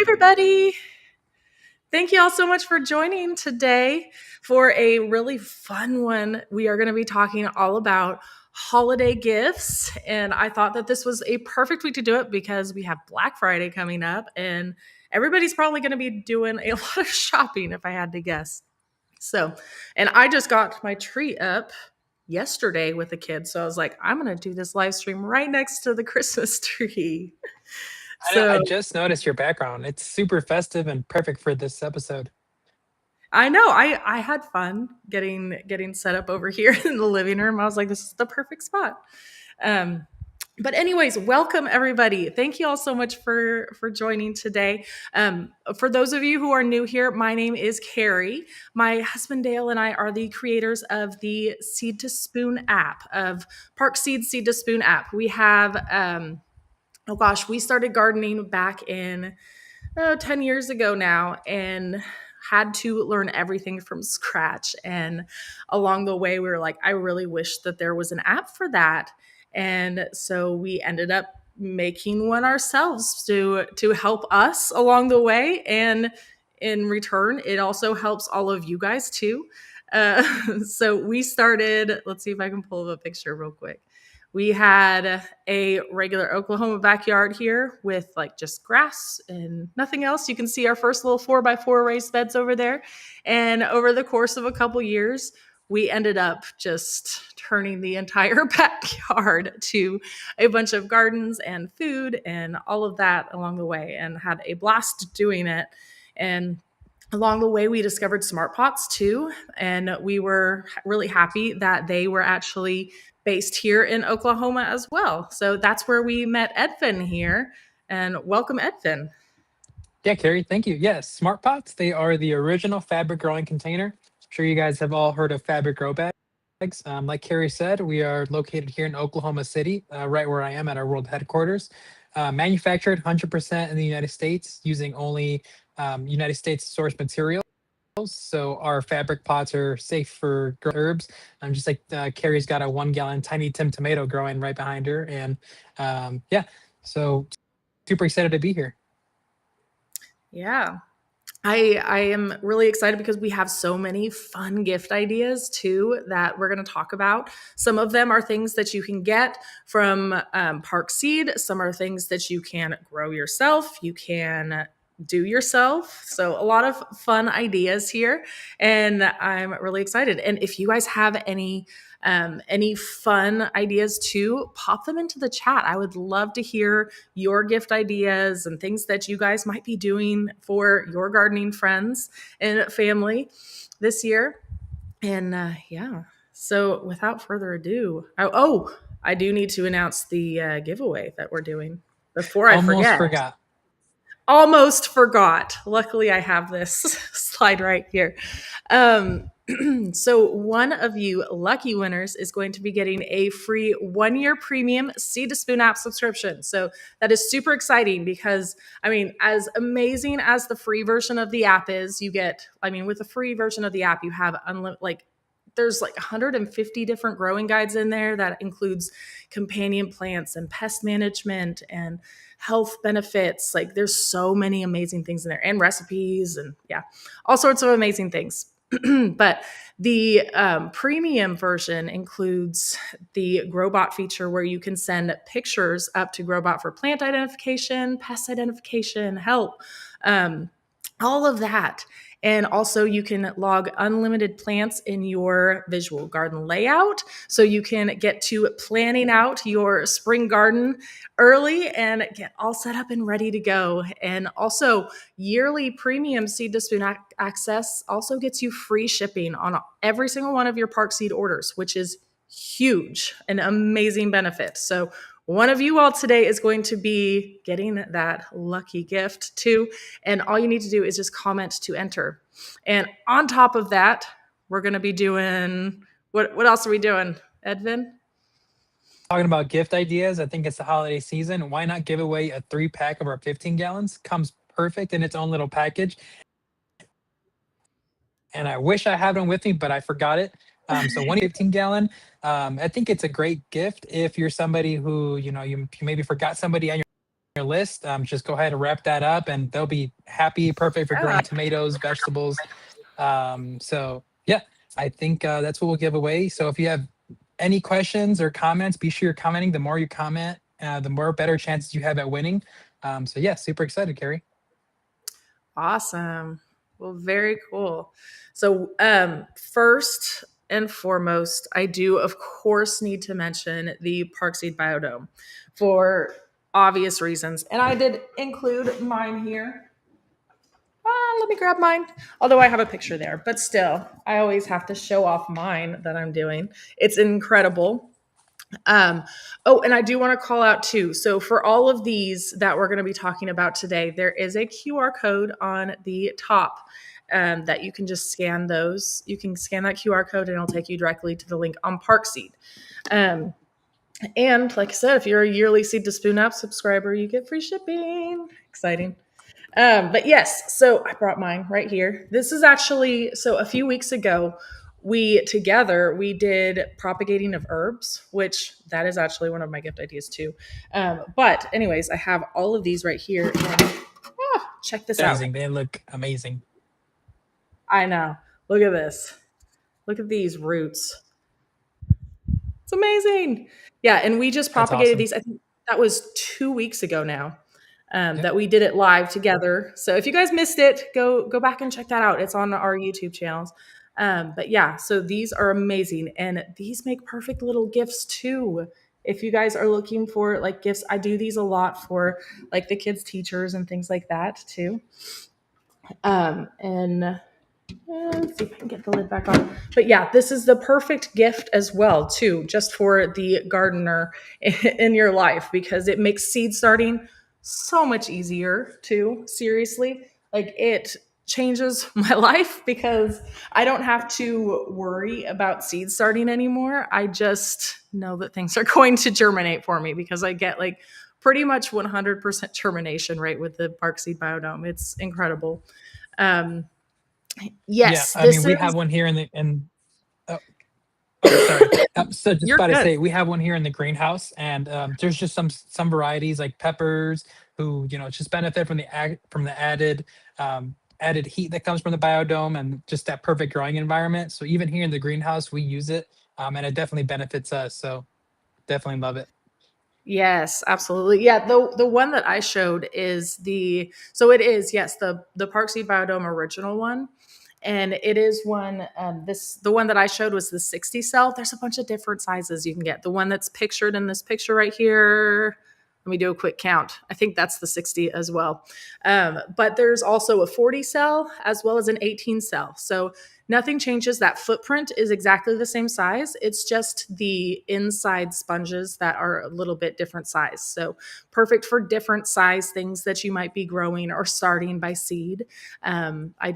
everybody. Thank you all so much for joining today for a really fun one. We are going to be talking all about holiday gifts. And I thought that this was a perfect week to do it because we have Black Friday coming up and everybody's probably going to be doing a lot of shopping, if I had to guess. So, and I just got my tree up yesterday with the kids. So I was like, I'm going to do this live stream right next to the Christmas tree. I So just noticed your background. It's super festive and perfect for this episode. I know I had fun getting set up over here in the living room. I was like, this is the perfect spot. Um, but anyways, welcome everybody. Thank you all so much for joining today. For those of you who are new here, my name is Carrie. My husband Dale and I are the creators of the Seed to Spoon app, of Park Seed Seed to Spoon app. We have oh gosh, we started gardening back in 10 years ago now and had to learn everything from scratch. And along the way, we were like, I really wish that there was an app for that. And so we ended up making one ourselves to help us along the way. And in return, it also helps all of you guys too. So we started, let's see if I can pull up a picture real quick. We had a regular Oklahoma backyard here with like just grass and nothing else. You can see our first little 4x4 raised beds over there. And over the course of a couple years, we ended up just turning the entire backyard to a bunch of gardens and food and all of that along the way, and had a blast doing it. And along the way, we discovered smart pots too. And we were really happy that they were actually based here in Oklahoma as well. So that's where we met Edvin here. And welcome, Edvin. Yeah, Carrie, thank you. Yes, Smart Pots, they are the original fabric growing container. I'm sure you guys have all heard of fabric grow bags. Like Carrie said, we are located here in Oklahoma City, right where I am at our world headquarters. Manufactured 100% in the United States using only United States source materials. So our fabric pots are safe for herbs. Just like Carrie's got a 1 gallon tiny Tim tomato growing right behind her. And yeah, so super excited to be here. Yeah. I am really excited because we have so many fun gift ideas too that we're going to talk about. Some of them are things that you can get from Park Seed. Some are things that you can grow yourself. You can do yourself. So a lot of fun ideas here, and I'm really excited. And if you guys have any fun ideas too, pop them into the chat. I would love to hear your gift ideas and things that you guys might be doing for your gardening friends and family this year. And yeah, so without further ado, I do need to announce the giveaway that we're doing before I Almost forget. forgot. Almost forgot. Luckily, I have this slide right here. So one of you lucky winners is going to be getting a free 1-year premium Seed to Spoon app subscription. So that is super exciting because, I mean, as amazing as the free version of the app is, you get, I mean, with the free version of the app, you have there's like 150 different growing guides in there that includes companion plants and pest management and health benefits. Like there's so many amazing things in there, and recipes, and yeah, all sorts of amazing things. But the premium version includes the Growbot feature where you can send pictures up to Growbot for plant identification, pest identification, help, all of that. And also you can log unlimited plants in your visual garden layout. So you can get to planning out your spring garden early and get all set up and ready to go. And also yearly premium Seed to Spoon access also gets you free shipping on every single one of your Park Seed orders, which is huge, an amazing benefit. So one of you all today is going to be getting that lucky gift too. And all you need to do is just comment to enter. And on top of that, we're going to be doing, what else are we doing, Edvin? Talking about gift ideas, I think it's the holiday season. Why not give away a 3-pack of our 15 gallons? Comes perfect in its own little package. And I wish I had one with me, but I forgot it. So 1 15 gallon. I think it's a great gift if you're somebody who, you maybe forgot somebody on your list, just go ahead and wrap that up, and they'll be happy, perfect for Yeah. growing tomatoes, vegetables. So yeah, I think that's what we'll give away. So if you have any questions or comments, be sure you're commenting. The more you comment, the more better chances you have at winning. So yeah, super excited, Carrie. Awesome. Well, very cool. So, first and foremost, I do, of course, need to mention the Parkseed Biodome for obvious reasons. And I did include mine here. Let me grab mine. Although I have a picture there, but still, I always have to show off mine that I'm doing. It's incredible. Um, oh, and I do want to call out too. So, for all of these that we're going to be talking about today, there is a QR code on the top that you can just scan those. You can scan that QR code and it'll take you directly to the link on Parkseed. Um, and like I said, if you're a yearly Seed to Spoon app subscriber, you get free shipping. Exciting. But yes, so I brought mine right here. This is actually, so a few weeks ago, we did propagating of herbs, which that is actually one of my gift ideas too. But anyways, I have all of these right here. And, check this out. Amazing. They look amazing. I know. Look at this. Look at these roots. It's amazing. Yeah, and we just That's propagated awesome. these. I think that was 2 weeks ago now. Yep. That we did it live together. So if you guys missed it, go back and check that out. It's on our YouTube channels. But yeah, so these are amazing, and these make perfect little gifts too. If you guys are looking for like gifts, I do these a lot for like the kids' teachers and things like that too. And let's see if I can get the lid back on. But yeah, this is the perfect gift as well, too, just for the gardener in your life because it makes seed starting so much easier, too. Seriously. Like it changes my life because I don't have to worry about seed starting anymore. I just know that things are going to germinate for me because I get like pretty much 100% germination rate with the Park Seed Biodome. It's incredible. Um, Yeah. Yes, I mean, this we is. have one here oh, oh, sorry. So just You're about to good. say, we have one here in the greenhouse, and there's just some varieties like peppers who just benefit from the added heat that comes from the biodome and just that perfect growing environment. So even here in the greenhouse, we use it, and it definitely benefits us. So definitely love it. Yes, absolutely. Yeah, the one that I showed is the so it is yes the Parkseed Biodome original one, and it is one the one that I showed was the 60 cell. There's a bunch of different sizes you can get. The one that's pictured in this picture right here. Let me do a quick count. I think that's the 60 as well. But there's also a 40 cell as well as an 18 cell. So nothing changes. That footprint is exactly the same size. It's just the inside sponges that are a little bit different size. So perfect for different size things that you might be growing or starting by seed. I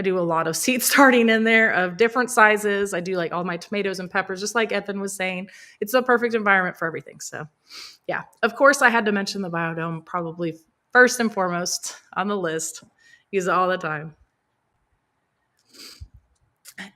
do a lot of seed starting in there of different sizes. I do like all my tomatoes and peppers, just like Evan was saying. It's the perfect environment for everything. So, yeah, of course, I had to mention the biodome probably first and foremost on the list. Use it all the time.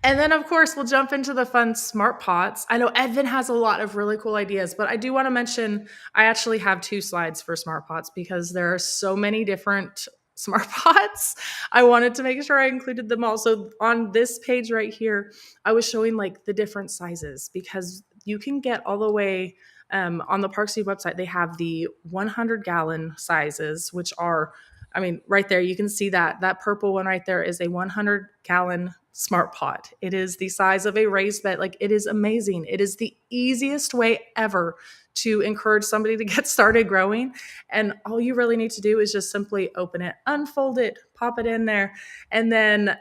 And then, of course, we'll jump into the fun smart pots. I know Edvin has a lot of really cool ideas, but I do want to mention I actually have 2 slides for smart pots because there are so many different smart pots. I wanted to make sure I included them all. So on this page right here, I was showing like the different sizes because you can get all the way on the Parkseed website. They have the 100-gallon sizes, which are I mean, right there, you can see that purple one right there is a 100-gallon smart pot. It is the size of a raised bed. Like it is amazing. It is the easiest way ever to encourage somebody to get started growing. And all you really need to do is just simply open it, unfold it, pop it in there, and then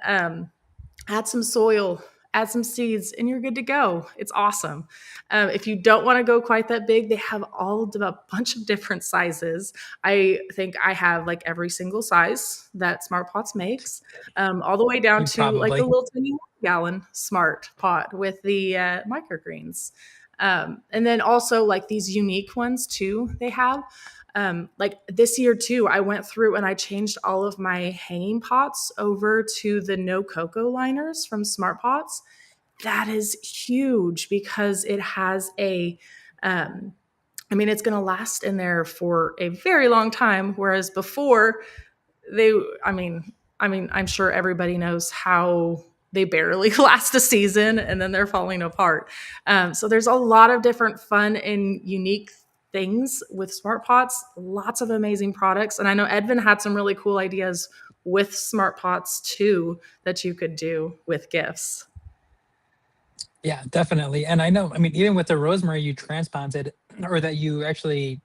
add some soil, add some seeds, and you're good to go. It's awesome. If you don't want to go quite that big, they have a bunch of different sizes. I think I have like every single size that Smart Pots makes, all the way down You to like the probably. little tiny 1 gallon Smart Pot with the microgreens. And then also like these unique ones too, they have. Like this year too, I went through and I changed all of my hanging pots over to the no cocoa liners from Smart Pots. That is huge because it has a um, I mean, it's going to last in there for a very long time. Whereas before, they, I mean, I'm sure everybody knows how they barely last a season and then they're falling apart. So there's a lot of different fun and unique things with Smart Pots, lots of amazing products. And I know Edvin had some really cool ideas with Smart Pots too that you could do with gifts. Yeah, definitely. And I know, I mean, even with the rosemary you transplanted or that you actually,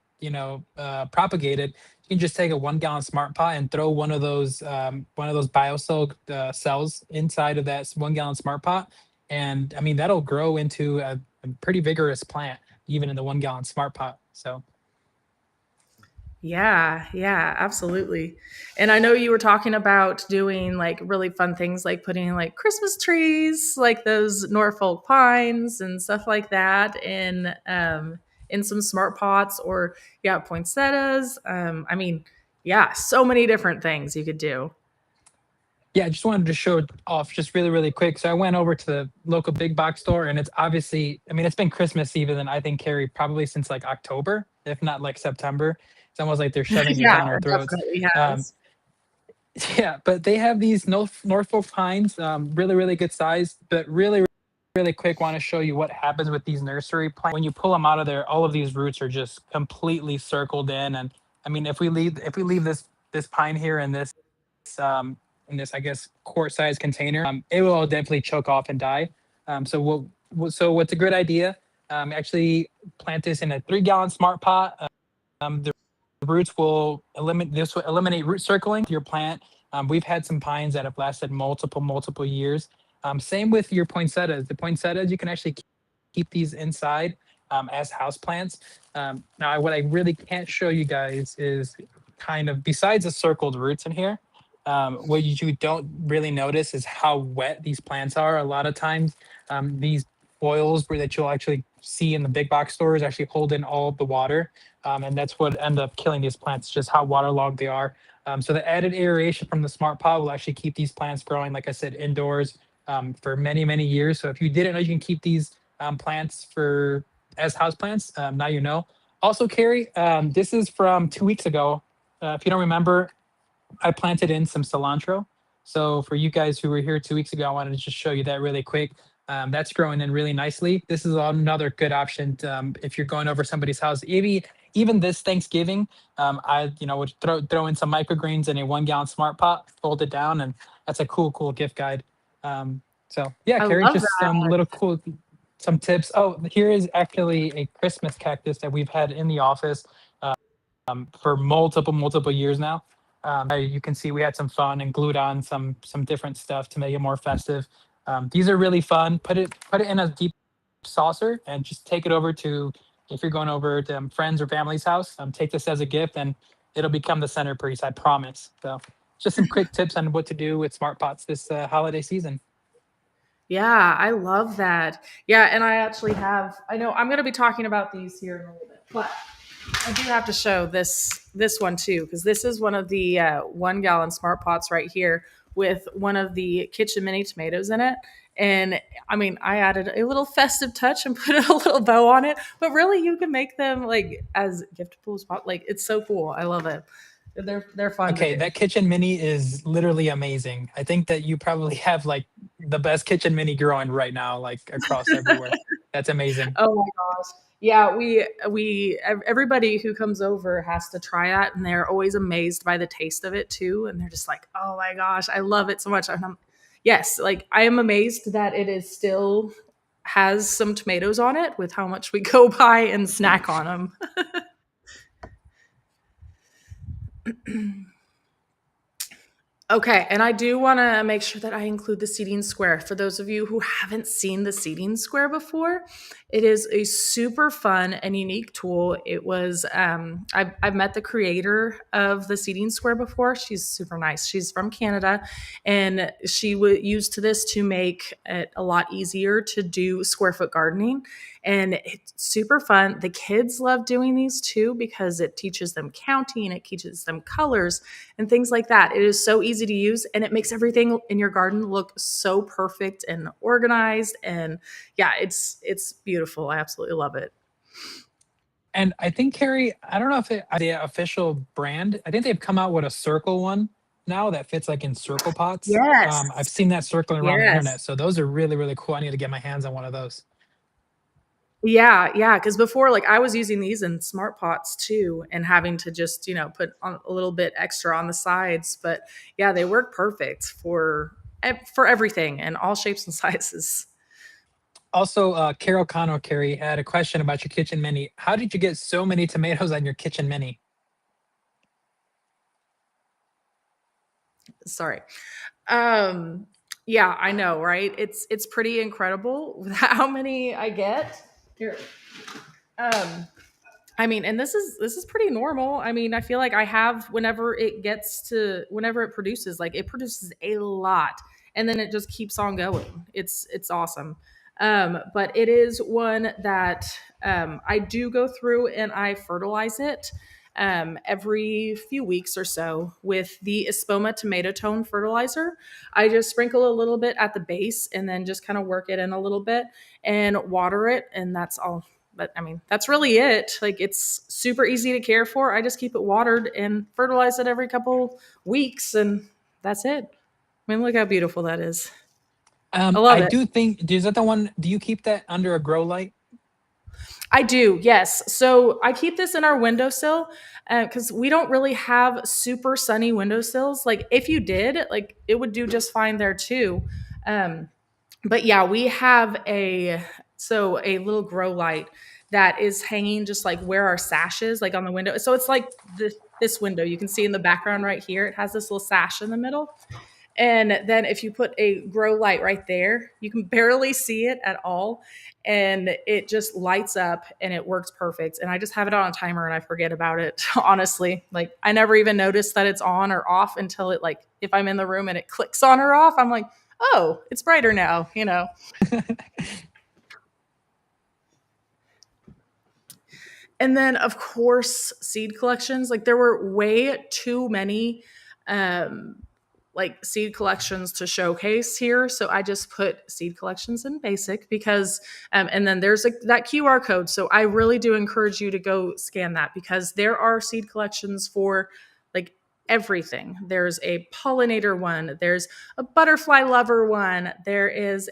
propagated, you can just take a 1 gallon smart pot and throw one of those biocell cells inside of that 1 gallon smart pot. And I mean, that'll grow into a pretty vigorous plant, even in the 1 gallon smart pot. So Yeah, yeah, absolutely. And I know you were talking about doing like really fun things like putting like Christmas trees, like those Norfolk pines and stuff like that in some smart pots or yeah, poinsettias. I mean, yeah, so many different things you could do. yeah, I just wanted to show it off just really, really quick. So I went over to the local big box store and it's obviously, I mean, it's been Christmas Eve and I think, Carrie, probably since like October, if not like September. It's almost like they're shoving it Yeah, down our it throats. definitely Um, has. yeah, but they have these Norfolk pines, really, really good size, but really, really quick, want to show you what happens with these nursery plants. When you pull them out of there, all of these roots are just completely circled in. And I mean, if we leave this pine here in this, I guess, quart size container, it will definitely choke off and die. So what's a good idea? Actually plant this in a 3 gallon smart pot. The roots will eliminate this will eliminate root circling to your plant. We've had some pines that have lasted multiple years. Same with your poinsettias. The poinsettias you can actually keep these inside as house plants. Now, what I really can't show you guys is kind of besides the circled roots in here. What you don't really notice is how wet these plants are. A lot of times, these boils where that you'll actually see in the big box stores actually hold in all of the water, and that's what end up killing these plants. Just how waterlogged they are. So the added aeration from the smart pot will actually keep these plants growing, like I said, indoors for many years. So if you didn't know you can keep these plants for as house plants, now you know. Also, Carrie, this is from 2 weeks ago. If you don't remember, I planted in some cilantro. So for you guys who were here 2 weeks ago, I wanted to just show you that really quick. That's growing in really nicely. This is another good option if you're going over somebody's house. Even this Thanksgiving, I would throw in some microgreens in a 1 gallon smart pot, fold it down, and that's a cool gift guide. So yeah, I Carrie, love just some that. little cool some tips. Oh, here is actually a Christmas cactus that we've had in the office for multiple years now. You can see we had some fun and glued on some different stuff to make it more festive. These are really fun. Put it in a deep saucer and just take it over to if you're going over to friends or family's house. Take this as a gift and it'll become the centerpiece. I promise. So just some quick tips on what to do with smart pots this holiday season. Yeah, I love that. Yeah, and I actually have I know I'm going to be talking about these here in a little bit. But I do have to show this one too because this is one of the 1 gallon smart pots right here with one of the kitchen mini tomatoes in it. And I mean, I added a little festive touch and put a little bow on it, but really, you can make them like as giftable spot. Like it's so cool. I love it. They're fun to Okay, do. that kitchen mini is literally amazing. I think that you probably have like the best kitchen mini growing right now, like across everywhere. That's amazing. Oh my gosh. Yeah, everybody who comes over has to try it and they're always amazed by the taste of it too and they're just like, "Oh my gosh, I love it so much." And yes, like I am amazed that it is still has some tomatoes on it with how much we go by and snack on them. Okay, and I do want to make sure that I include the seating square. For those of you who haven't seen the seating square before, it is a super fun and unique tool. It was I've met the creator of the seating square before. She's super nice. She's from Canada, and she used this to make it a lot easier to do square foot gardening. And it's super fun. The kids love doing these too because it teaches them counting, it teaches them colors and things like that. It is so easy to use and it makes everything in your garden look so perfect and organized. And yeah, it's beautiful. I absolutely love it. And I think Carrie, I don't know if the official brand. I think they've come out with a circle one now that fits like in circle pots. I've Yes. seen that circling around the Yes. internet, so those are really really cool. I need to get my hands on one of those. Yeah, yeah. Because before, like, I was using these in smart pots too, and having to just, put on a little bit extra on the sides. But yeah, they work perfect for everything and all shapes and sizes. Also, Carol Connor Carrie had a question about your kitchen mini. How did you get so many tomatoes on your kitchen mini? Sorry. Um, yeah, I know, right? It's pretty incredible with how many I get. Here. Um, I mean, and this is pretty normal. I mean, I feel like I have whenever it produces, like it produces a lot and then it just keeps on going. It's awesome. But it is one that I do go through and I fertilize it every few weeks or so with the Espoma tomato tone fertilizer. I just sprinkle a little bit at the base and then just kind of work it in a little bit and water it, and that's all. But I mean, that's really it. Like, it's super easy to care for. I just keep it watered and fertilize it every couple weeks, and that's it. I mean, look how beautiful that is. I love I it. do think is that the one? Do you keep that under a grow light? I do, yes. So I keep this in our windowsill because we don't really have super sunny windowsills. Like, if you did, like, it would do just fine there too. Um, but yeah, we have a little grow light that is hanging just like where our sash is, like on the window. So it's like this window you can see in the background right here. It has this little sash in the middle. And then if you put a grow light right there, you can barely see it at all. And it just lights up and it works perfect. And I just have it on a timer and I forget about it, honestly. Like, I never even notice that it's on or off until it, like, if I'm in the room and it clicks on or off, I'm like, oh, it's brighter now. And then, of course, seed collections. Like, there were way too many um, like seed collections to showcase here. So I just put seed collections in basic because, and then there's that QR code. So I really do encourage you to go scan that because there are seed collections for like everything. There's a pollinator one, there's a butterfly lover one, there's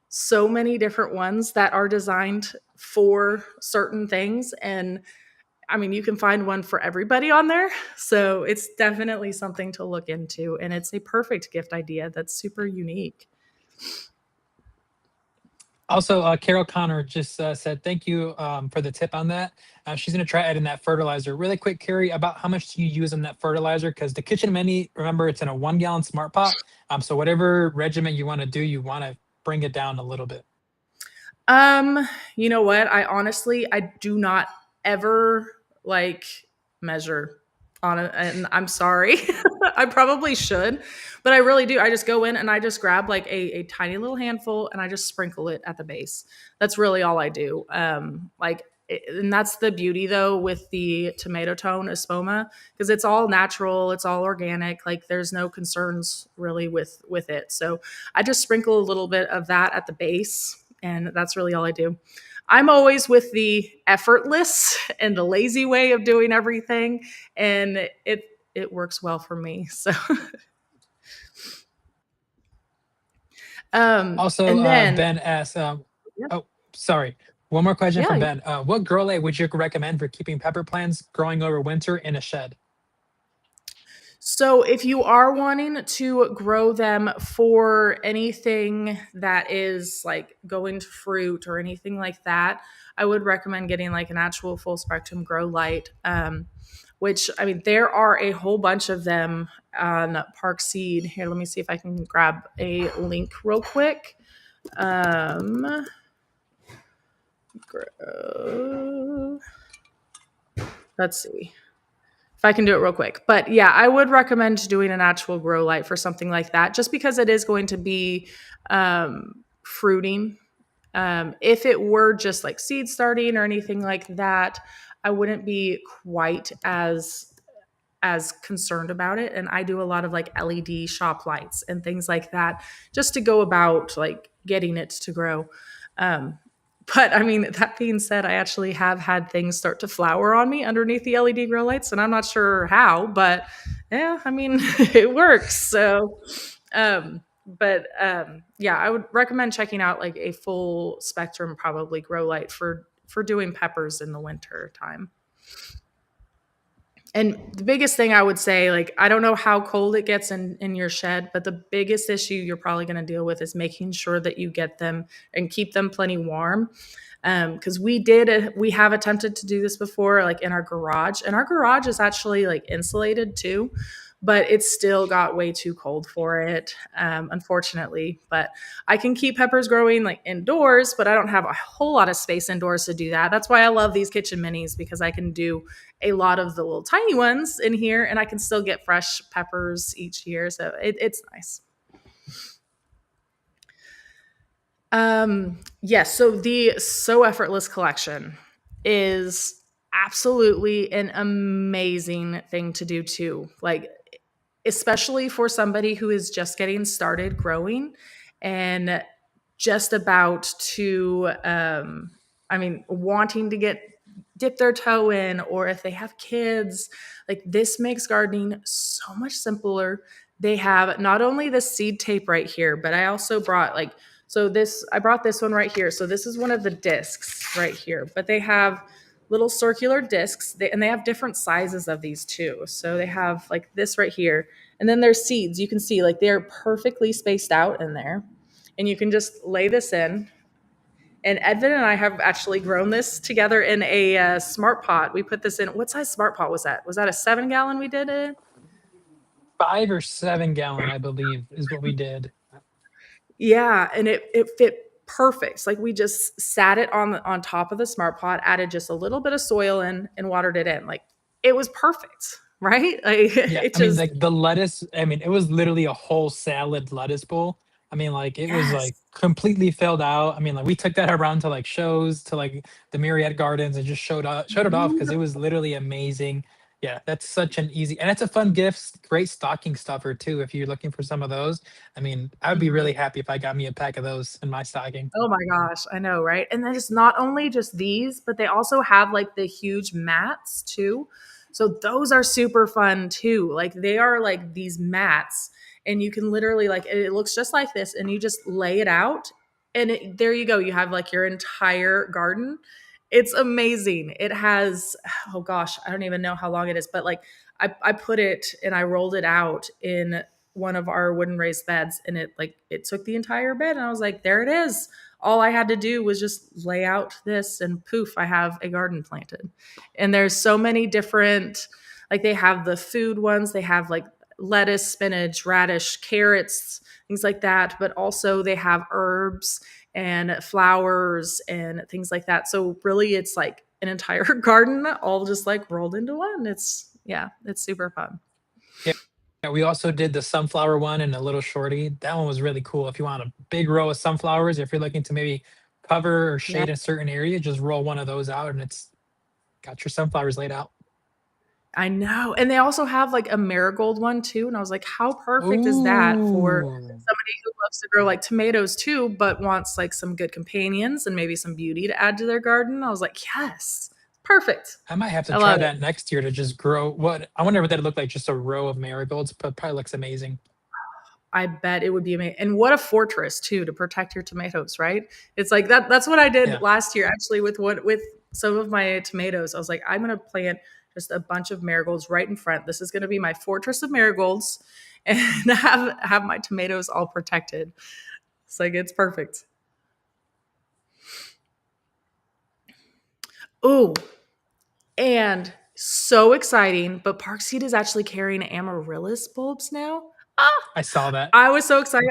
so many different ones that are designed for certain things. And I mean, you can find one for everybody on there. So it's definitely something to look into. And it's a perfect gift idea that's super unique. Also, Carol Connor just said thank you for the tip on that. She's going to try adding that fertilizer. Really quick, Carrie, about how much do you use on that fertilizer? Because the kitchen mini, remember, it's in a 1 gallon smart pot. So whatever regimen you want to do, you want to bring it down a little bit. Um, you know what? I do not ever like measure on it. And I'm sorry. I probably should, but I really do. I just go in and I just grab like a tiny little handful and I just sprinkle it at the base. That's really all I do. And that's the beauty though with the tomato tone espoma because it's all natural, it's all organic. Like, there's no concerns really with it. So I just sprinkle a little bit of that at the base, and that's really all I do. I'm always with the effortless and the lazy way of doing everything, and it works well for me. So, Also, and then Ben asks, yeah, oh, sorry. One more question from yeah. Ben. What grow light would you recommend for keeping pepper plants growing over winter in a shed? So, if you are wanting to grow them for anything that is like going to fruit or anything like that, I would recommend getting like an actual full spectrum grow light. Which, I mean, there are a whole bunch of them on Park Seed. Here, let me see if I can grab a link real quick. Um, let's see if I can do it real quick. But yeah, I would recommend doing an actual grow light for something like that, just because it is going to be fruiting. If it were just like seed starting or anything like that, I wouldn't be quite as concerned about it. And I do a lot of like LED shop lights and things like that just to go about like getting it to grow. Um, But I mean, that being said, I actually have had things start to flower on me underneath the LED grow lights, and I'm not sure how, but yeah, I mean, it works. So, yeah, I would recommend checking out like a full spectrum probably grow light for doing peppers in the winter time. And the biggest thing I would say, like, I don't know how cold it gets in your shed, but the biggest issue you're probably going to deal with is making sure that you get them and keep them plenty warm. Because we have attempted to do this before, like in our garage, and our garage is actually like insulated too, but it's still got way too cold for it, unfortunately. But I can keep peppers growing like indoors, but I don't have a whole lot of space indoors to do that. That's why I love these kitchen minis, because I can do a lot of the little tiny ones in here, and I can still get fresh peppers each year. So it's nice. Yes. So the So Effortless collection is absolutely an amazing thing to do too. Like, especially for somebody who is just getting started growing and just about to, I mean, wanting to dip their toe in, or if they have kids, like this makes gardening so much simpler. They have not only the seed tape right here, but I also brought like, I brought this one right here. So this is one of the discs right here, but they have little circular discs, and they have different sizes of these too. So they have like this right here, and then there's seeds. You can see like they're perfectly spaced out in there, and you can just lay this in. And Edvin and I have actually grown this together in a smart pot. We put this in. What size smart pot was that? Was that a 7 gallon we did it? 5 or 7 gallon, I believe, is what we did. Yeah, and it fit perfect. It's like we just sat it on top of the smart pot, added just a little bit of soil in, and watered it in. Like it was perfect, right? Like Yeah, it I mean, just like the lettuce. I mean, it was literally a whole salad lettuce bowl. I mean, like it was yes. like completely filled out. I mean, like we took that around to like shows to like the Myriad Gardens and just showed it off because it was literally amazing. Yeah, that's such an easy and it's a fun gift, great stocking stuffer too. If you're looking for some of those, I mean, I would be Mhm. really happy if I got me a pack of those in my stocking. Oh my gosh, I know, right? And then it's not only just these, but they also have like the huge mats too. So those are super fun too. Like they are like these mats, and you can literally like it looks just like this, and you just lay it out, and there you go. You have like your entire garden. It's amazing. It has, oh gosh, I don't even know how long it is, but like I put it and I rolled it out in one of our wooden raised beds, and it took the entire bed, and I was like, there it is. All I had to do was just lay out this, and poof, I have a garden planted. And there's so many different, like they have the food ones, they have like lettuce, spinach, radish, carrots, things like that, but also they have herbs and flowers and things like that. So really it's like an entire garden all just like rolled into one. It's yeah, it's super fun. Yeah, yeah, we also did the sunflower one and a little shorty. That one was really cool. If you want a big row of sunflowers, if you're looking to maybe cover or Yeah. shade a certain area, just roll one of those out and it's got your sunflowers laid out. I know. And they also have like a marigold one too. And I was like, how perfect is that for Ooh, somebody who loves to grow like tomatoes too, but wants like some good companions and maybe some beauty to add to their garden? I was like, yes, perfect. I might have to I try love it. that next year to just grow what I wonder what that'd look like, just a row of marigolds, but probably looks amazing. I bet it would be amazing. And what a fortress too to protect your tomatoes, right? It's like that's what I did Yeah. last year actually with some of my tomatoes. I was like, I'm gonna plant just a bunch of marigolds right in front. This is gonna be my fortress of marigolds and have my tomatoes all protected. It's like it's perfect. Oh, and so exciting, but Parkseed is actually carrying amaryllis bulbs now. Ah, I saw that. I was so excited.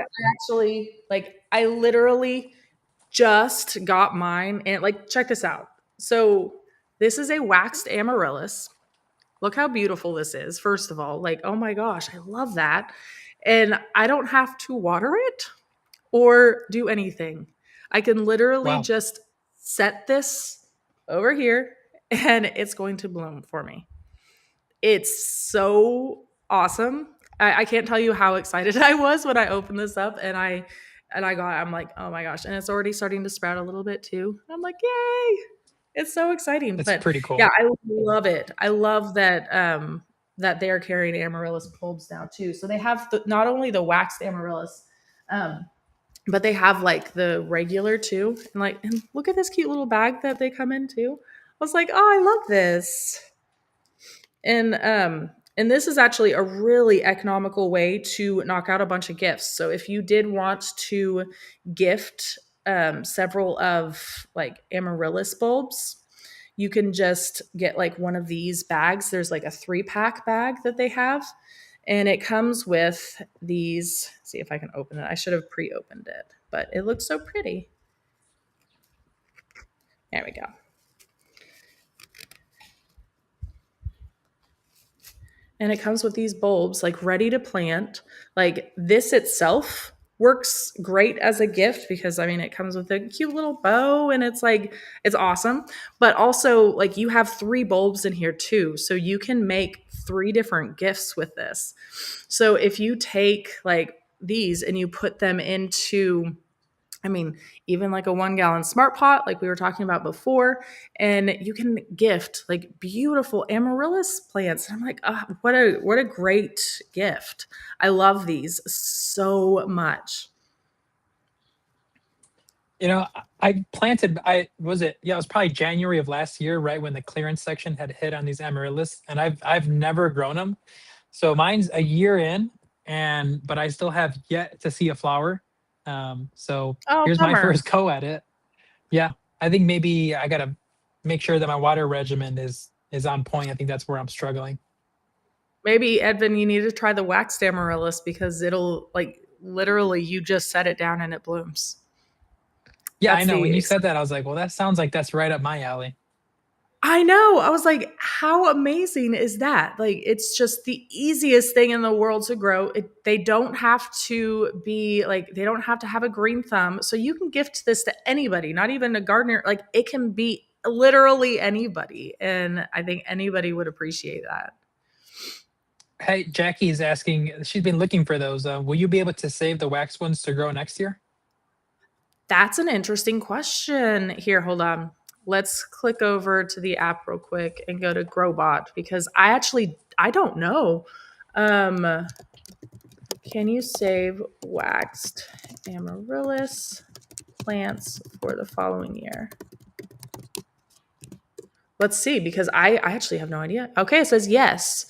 I literally just got mine, and like check this out. So this is a waxed amaryllis. Look how beautiful this is. First of all, like oh my gosh, I love that. And I don't have to water it or do anything. I can literally Wow. just set this over here and it's going to bloom for me. It's so awesome. I can't tell you how excited I was when I opened this up, and and I'm like, oh my gosh, and it's already starting to sprout a little bit too. I'm like, yay! It's so exciting. That's But pretty yeah, cool. I love it. I love that that they are carrying amaryllis bulbs now too. So they have not only the waxed amaryllis, um, but they have like the regular too. And look at this cute little bag that they come in too. I was like, oh, I love this. And this is actually a really economical way to knock out a bunch of gifts. So if you did want to gift several of like amaryllis bulbs, you can just get like one of these bags. There's like a 3-pack bag that they have, and it comes with these. See if I can open it. I should have pre-opened it, but it looks so pretty. There we go. And it comes with these bulbs like ready to plant. Like this itself works great as a gift because I mean it comes with a cute little bow and it's awesome. But also like you have 3 bulbs in here too. So you can make 3 different gifts with this. So if you take like these and you put them into, I mean, even like a 1-gallon smart pot, like we were talking about before, and you can gift like beautiful amaryllis plants. And I'm like, oh, what a great gift! I love these so much. You know, I planted. I was it. Yeah, it was probably January of last year, right when the clearance section had hit on these amaryllis, and I've never grown them. So mine's a year in, and but I still have yet to see a flower. So Oh, here's my bummer. first go at it. Yeah, I think maybe I gotta make sure that my water regimen is on point. I think that's where I'm struggling. Maybe Edvin, you need to try the waxed amaryllis because it'll like literally you just set it down and it blooms. Yeah, I That's know. the When you ex- said that, I was like, well, that sounds like that's right up my alley. I know. I was like, how amazing is that? Like, it's just the easiest thing in the world to grow. They don't have to be like, they don't have to have a green thumb. So you can gift this to anybody, not even a gardener. Like, it can be literally anybody. And I think anybody would appreciate that. Hey, Jackie is asking. She's been looking for those. Will you be able to save the wax ones to grow next year? That's an interesting question. Here, hold on. Let's click over to the app real quick and go to Growbot because I don't know. Um, Can you save waxed amaryllis plants for the following year? Let's see, because I actually have no idea. Okay, it says yes.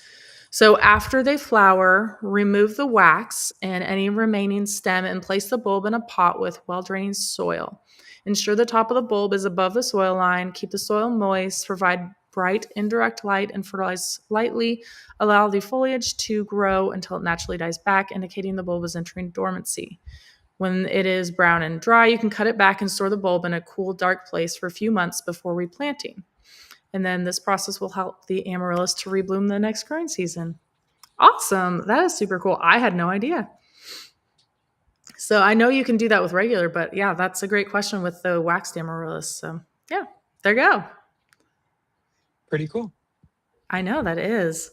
So after they flower, remove the wax and any remaining stem and place the bulb in a pot with well draining soil. Ensure the top of the bulb is above the soil line. Keep the soil moist. Provide bright indirect light and fertilize lightly. Allow the foliage to grow until it naturally dies back, indicating the bulb is entering dormancy. When it is brown and dry, you can cut it back and store the bulb in a cool, dark place for a few months before replanting. And then this process will help the amaryllis to rebloom the next growing season. Awesome. That is super cool. I had no idea. So I know you can do that with regular, but yeah, that's a great question with the waxed amaryllis. So yeah, there you go. Pretty cool. I know that is.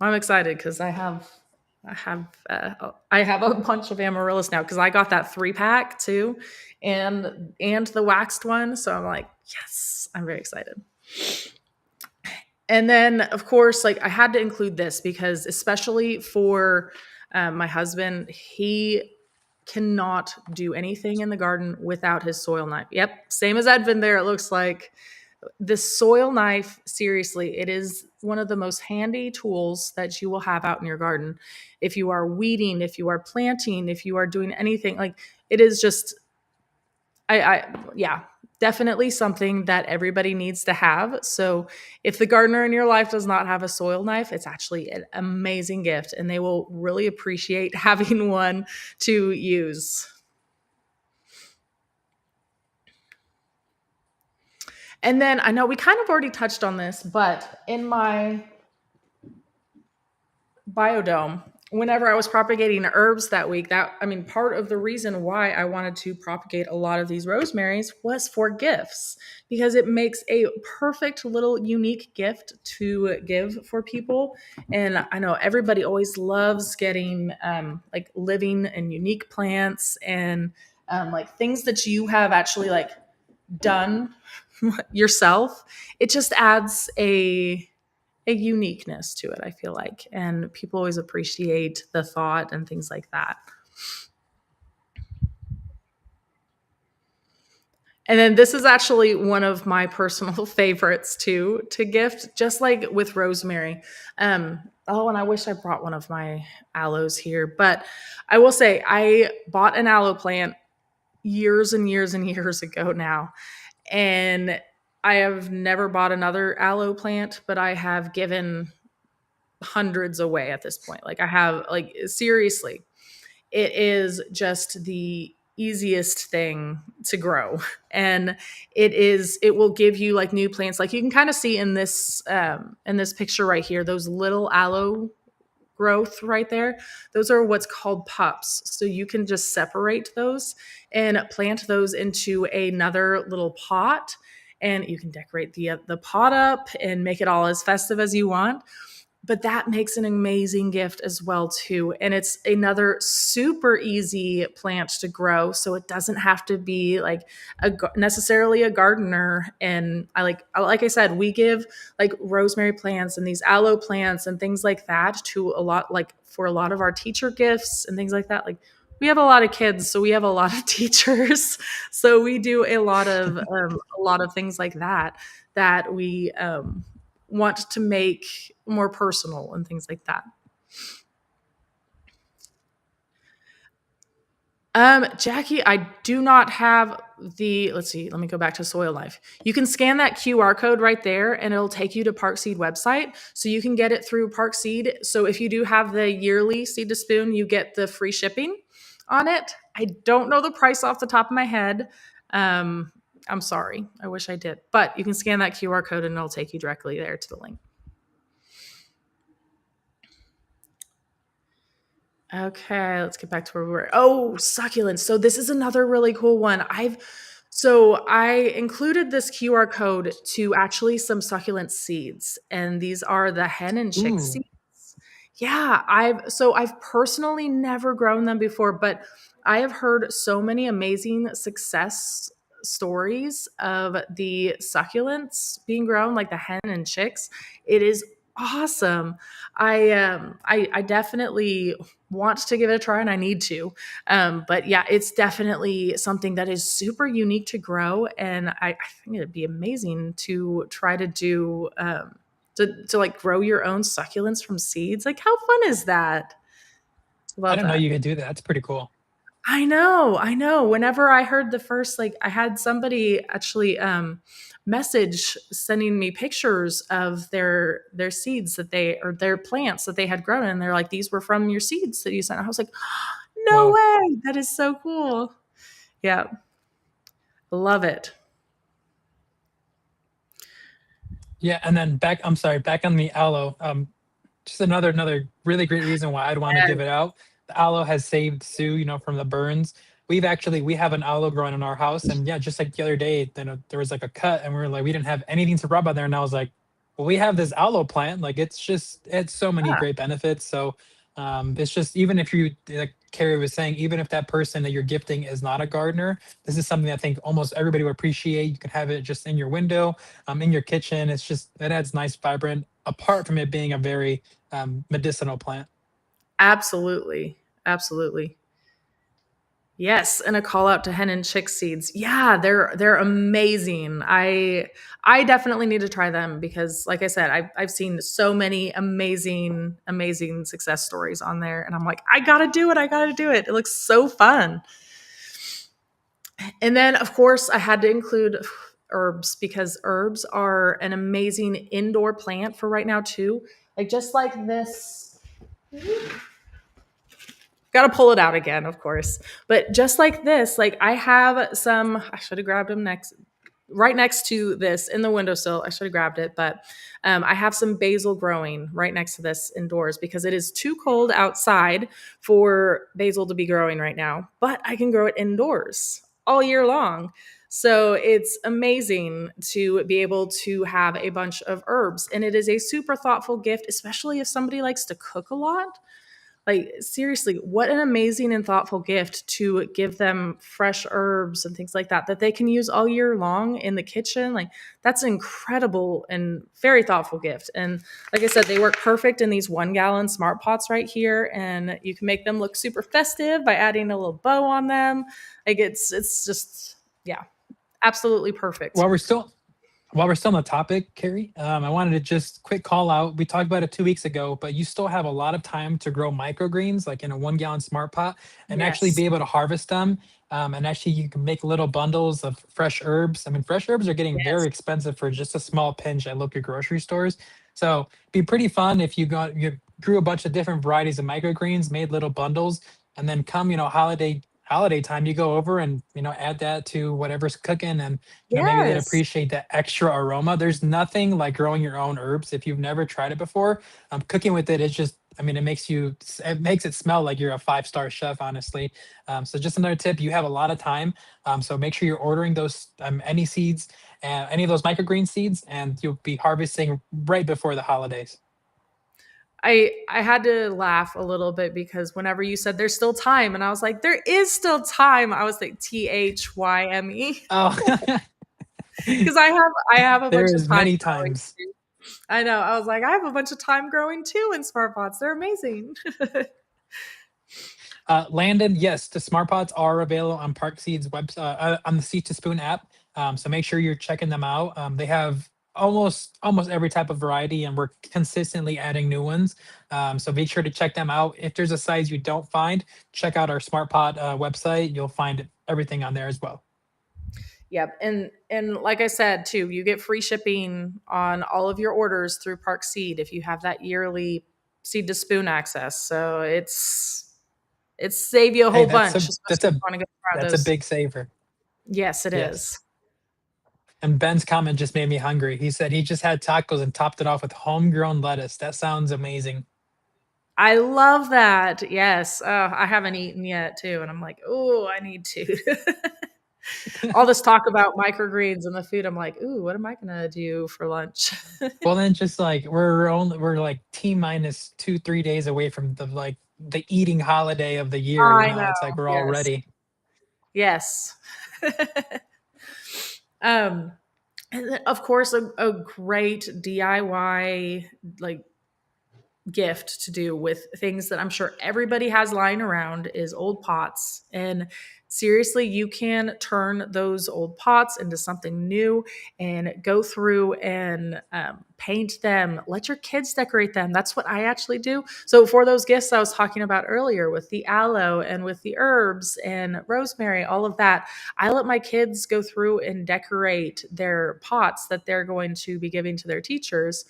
I'm excited because I have a bunch of amaryllis now because I got that 3-pack too, and the waxed one. So I'm like, yes, I'm very excited. And then, of course, like I had to include this because, especially for my husband, he cannot do anything in the garden without his soil knife. Yep, same as Edvin there, it looks like. The soil knife, seriously, it is one of the most handy tools that you will have out in your garden. If you are weeding, if you are planting, if you are doing anything, like it is just yeah, definitely something that everybody needs to have. So if the gardener in your life does not have a soil knife, it's actually an amazing gift and they will really appreciate having one to use. And then I know we kind of already touched on this, but in my biodome, whenever I was propagating herbs that week, part of the reason why I wanted to propagate a lot of these rosemaries was for gifts, because it makes a perfect little unique gift to give for people. And I know everybody always loves getting like living and unique plants, and like things that you have actually like done yourself. It just adds a uniqueness to it, I feel like. And people always appreciate the thought and things like that. And then this is actually one of my personal favorites too to gift, just like with rosemary. Oh, and I wish I brought one of my aloes here, but I will say I bought an aloe plant years and years and years ago now. And I have never bought another aloe plant, but I have given hundreds away at this point. Like I have, like, seriously, it is just the easiest thing to grow. And it will give you like new plants. Like you can kind of see in this picture right here, those little aloe growth right there, those are what's called pups. So you can just separate those and plant those into another little pot, and you can decorate the pot up and make it all as festive as you want. But that makes an amazing gift as well too, and it's another super easy plant to grow, so it doesn't have to be like necessarily a gardener. And like I said, we give like rosemary plants and these aloe plants and things like that to a lot, like for a lot of our teacher gifts and things like that. Like we have a lot of kids, so we have a lot of teachers, so we do a lot of things like that that we want to make more personal and things like that. Jackie, I do not have let's see, let me go back to Soil Life. You can scan that QR code right there and it'll take you to Park Seed website. So you can get it through Park Seed. So if you do have the yearly Seed to Spoon, you get the free shipping on it. I don't know the price off the top of my head. I'm sorry. I wish I did. But you can scan that QR code and it'll take you directly there to the link. Okay, let's get back to where we were. Oh, succulents. So this is another really cool one. I included this QR code to actually some succulent seeds, and these are the hen and chick Ooh. seeds. Yeah, I've personally never grown them before, but I have heard so many amazing success stories of the succulents being grown, like the hen and chicks. It is awesome. I definitely want to give it a try, and I need to. But yeah, it's definitely something that is super unique to grow, and I think it'd be amazing to try to do to like grow your own succulents from seeds. Like how fun is that? I Love didn't know that. you could do that. That's pretty cool. I know. Whenever I heard the first, like I had somebody actually message sending me pictures of their seeds that they, or their plants that they had grown, and they're like, these were from your seeds that you sent. I was like, no Whoa. way. That is so cool. Yeah. Love it. Yeah, and then I'm sorry, back on the aloe. Just another really great reason why I'd want to give Yes. it out. The aloe has saved Sue, from the burns. We have an aloe growing in our house, and yeah, just like the other day, there was like a cut, and we were like, we didn't have anything to rub on there, and I was like, well, we have this aloe plant. Like it's so many Yeah, great benefits. So it's just, even if you, like Carrie was saying, even if that person that you're gifting is not a gardener, this is something I think almost everybody would appreciate. You can have it just in your window, in your kitchen. It adds nice, vibrant. Apart from it being a very medicinal plant. absolutely. Absolutely. Yes, and a call out to hen and chick seeds. Yeah, they're amazing. I definitely need to try them because, like I said, I've seen so many amazing success stories on there, and I'm like, I gotta do it. I gotta do it. It looks so fun. And then, of course, I had to include herbs because herbs are an amazing indoor plant for right now too. Like just like this. Got to pull it out again, of course. But just like this, like I have some, I should have grabbed them next. right next to this in the windowsill. I should have grabbed it, but I have some basil growing right next to this indoors because it is too cold outside for basil to be growing right now, but I can grow it indoors all year long. So it's amazing to be able to have a bunch of herbs. And it is a super thoughtful gift, especially if somebody likes to cook a lot. Like, seriously, what an amazing and thoughtful gift to give them fresh herbs and things like that that they can use all year long in the kitchen. Like, that's an incredible and very thoughtful gift. And like I said, they work perfect in these 1 gallon smart pots right here. And you can make them look super festive by adding a little bow on them. Like, it's just, yeah, absolutely perfect. While we're still on the topic, Carrie, I wanted to just quick call out. We talked about it 2 weeks ago, but you still have a lot of time to grow microgreens, like in a 1 gallon smart pot, and actually Yes. be able to harvest them. And actually, you can make little bundles of fresh herbs. I mean, fresh herbs are getting Yes. very expensive for just a small pinch at local grocery stores. So, it'd be pretty fun if you grew a bunch of different varieties of microgreens, made little bundles, and then come holiday time, you go over and add that to whatever's cooking, and maybe they'd Yes. appreciate that extra aroma. There's nothing like growing your own herbs if you've never tried it before. Cooking with it, it's just, I mean, it makes it smell like you're a 5-star chef, honestly. So just another tip, you have a lot of time. So make sure you're ordering those, any seeds, any of those microgreen seeds, and you'll be harvesting right before the holidays. I had to laugh a little bit because whenever you said there's still time, and I was like, there is still time. I was like THYME Oh, because I have a there bunch of is time many growing times. too. I know. I was like, I have a bunch of time growing too in smart pots. They're amazing. Landon, yes, the smart pots are available on Park Seed's website, on the Seed to Spoon app. So make sure you're checking them out. They have almost every type of variety, and we're consistently adding new ones. So make sure to check them out. If there's a size you don't find, check out our smart pot website. You'll find everything on there as well. Yep. And like I said too, you get free shipping on all of your orders through Park Seed if you have that yearly seed to spoon access. So it's save you a Hey, whole bunch, that's especially if a you want to go try that's a those. big saver. Yes, it Yes. is. And Ben's comment just made me hungry. He said he just had tacos and topped it off with homegrown lettuce. That sounds amazing. I love that. Yes. I haven't eaten yet too. And I'm like, oh, I need to. All this talk about microgreens and the food. I'm like, ooh, what am I going to do for lunch? Well, then just like we're like T minus 2-3 days away from the eating holiday of the year. I know. It's like we're all Yes. ready. Yes. um, and then, of course, a great DIY like gift to do with things that I'm sure everybody has lying around is old pots. And seriously, you can turn those old pots into something new and go through and paint them. Let your kids decorate them. That's what I actually do. So, for those gifts I was talking about earlier with the aloe and with the herbs and rosemary, all of that, I let my kids go through and decorate their pots that they're going to be giving to their teachers,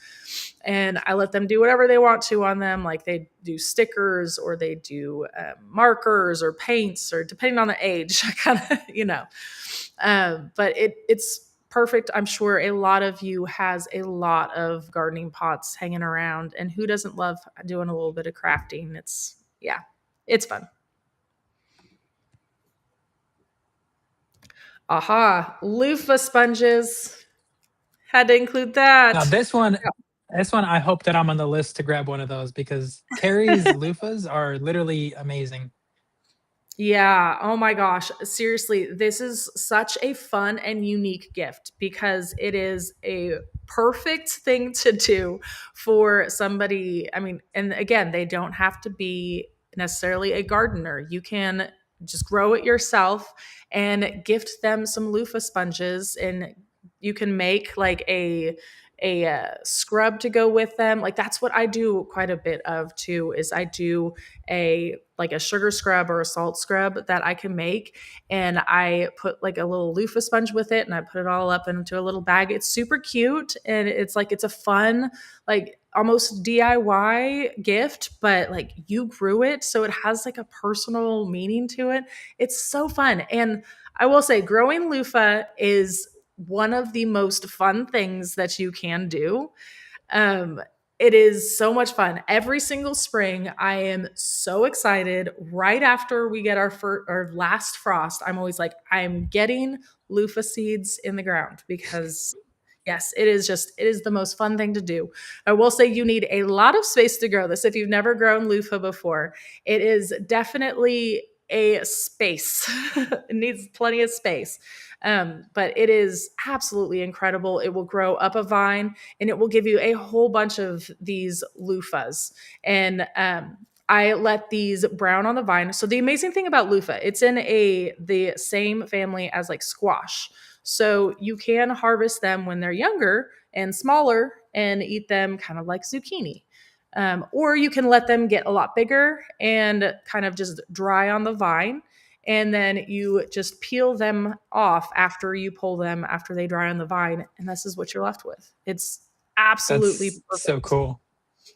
and I let them do whatever they want to on them. Like, they do stickers or they do markers or paints, or depending on the age, kind of, but it's perfect. I'm sure a lot of you has a lot of gardening pots hanging around, and who doesn't love doing a little bit of crafting? Yeah, it's fun. Aha, loofah sponges. Had to include Now that. this one, I hope that I'm on the list to grab one of those because Carrie's loofahs are literally amazing. Yeah. Oh my gosh. Seriously, this is such a fun and unique gift because it is a perfect thing to do for somebody. I mean, and again, they don't have to be necessarily a gardener. You can just grow it yourself and gift them some loofah sponges, and you can make like a scrub to go with them. Like, that's what I do quite a bit of too, is I do a like a sugar scrub or a salt scrub that I can make, and I put like a little loofah sponge with it, and I put it all up into a little bag. It's super cute, and it's a fun, like, almost DIY gift, but like you grew it, so it has like a personal meaning to it. It's so fun. And I will say growing loofah is one of the most fun things that you can do. Um, it is so much fun. Every single spring, I am so excited. Right after we get our last frost, I'm always like, I'm getting loofah seeds in the ground because yes, it is the most fun thing to do. I will say you need a lot of space to grow this. If you've never grown loofah before, it is definitely a space. It needs plenty of space. But it is absolutely incredible. It will grow up a vine and it will give you a whole bunch of these loofahs. And I let these brown on the vine. So the amazing thing about loofah, it's in the same family as like squash. So you can harvest them when they're younger and smaller and eat them kind of like zucchini. Or you can let them get a lot bigger and kind of just dry on the vine. And then you just peel them off after you pull them, after they dry on the vine. And this is what you're left with. It's absolutely That's so perfect. cool.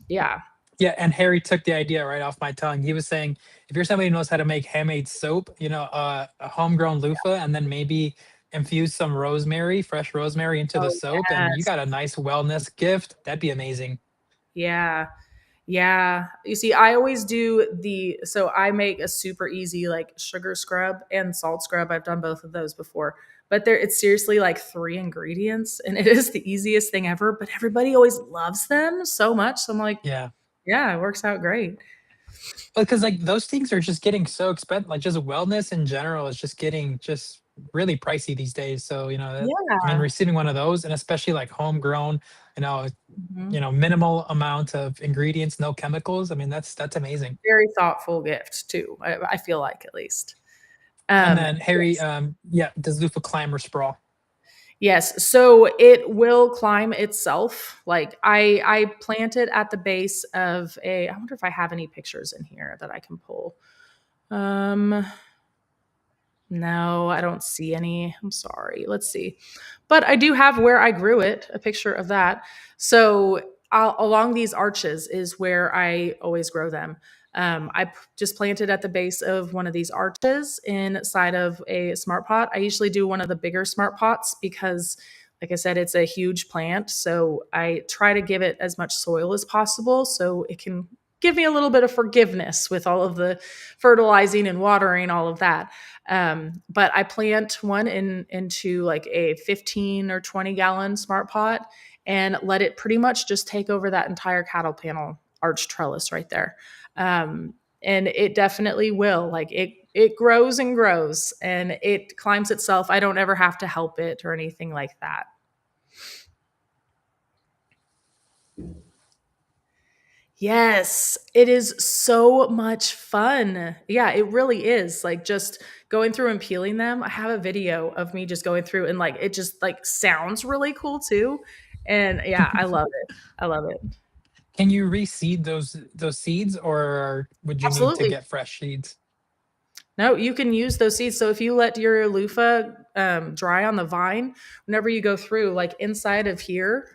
Yeah. Yeah, and Harry took the idea right off my tongue. He was saying, if you're somebody who knows how to make handmade soap, a homegrown loofah, and then maybe infuse some rosemary, fresh rosemary into the Oh, soap, and you yes. got a nice wellness gift. That'd be amazing. Yeah. Yeah. You see, I always do so I make a super easy like sugar scrub and salt scrub. I've done both of those before. But it's seriously like three ingredients and it is the easiest thing ever, but everybody always loves them so much. So I'm like, Yeah. yeah, it works out great. Because like those things are just getting so expensive. Like just wellness in general is just getting just really pricey these days. So, I mean, Yeah. receiving one of those and especially like homegrown, you know, Mhm. minimal amount of ingredients, no chemicals. I mean, that's amazing. Very thoughtful gift too. I feel like at least. And then Harry, Yes. yeah, does Lufa climb or sprawl? Yes. So it will climb itself. Like I plant it at the base of I wonder if I have any pictures in here that I can pull. Um no, I don't see any. I'm sorry. Let's see. But I do have where I grew it, a picture of that. So along these arches is where I always grow them. Just planted at the base of one of these arches inside of a smart pot. I usually do one of the bigger smart pots because, like I said, it's a huge plant. So I try to give it as much soil as possible so it can give me a little bit of forgiveness with all of the fertilizing and watering, all of that. But I plant one into like a 15 or 20 gallon smart pot and let it pretty much just take over that entire cattle panel arch trellis right there. And it definitely will. Like it grows and grows and it climbs itself. I don't ever have to help it or anything like that. Yes, it is so much fun. Yeah, it really is. Like just going through and peeling them. I have a video of me just going through and like it just like sounds really cool too. And yeah, I love it. I love it. Can you reseed those seeds, or would you need to Absolutely. get fresh seeds? No, you can use those seeds. So if you let your loofah dry on the vine, whenever you go through, like inside of here,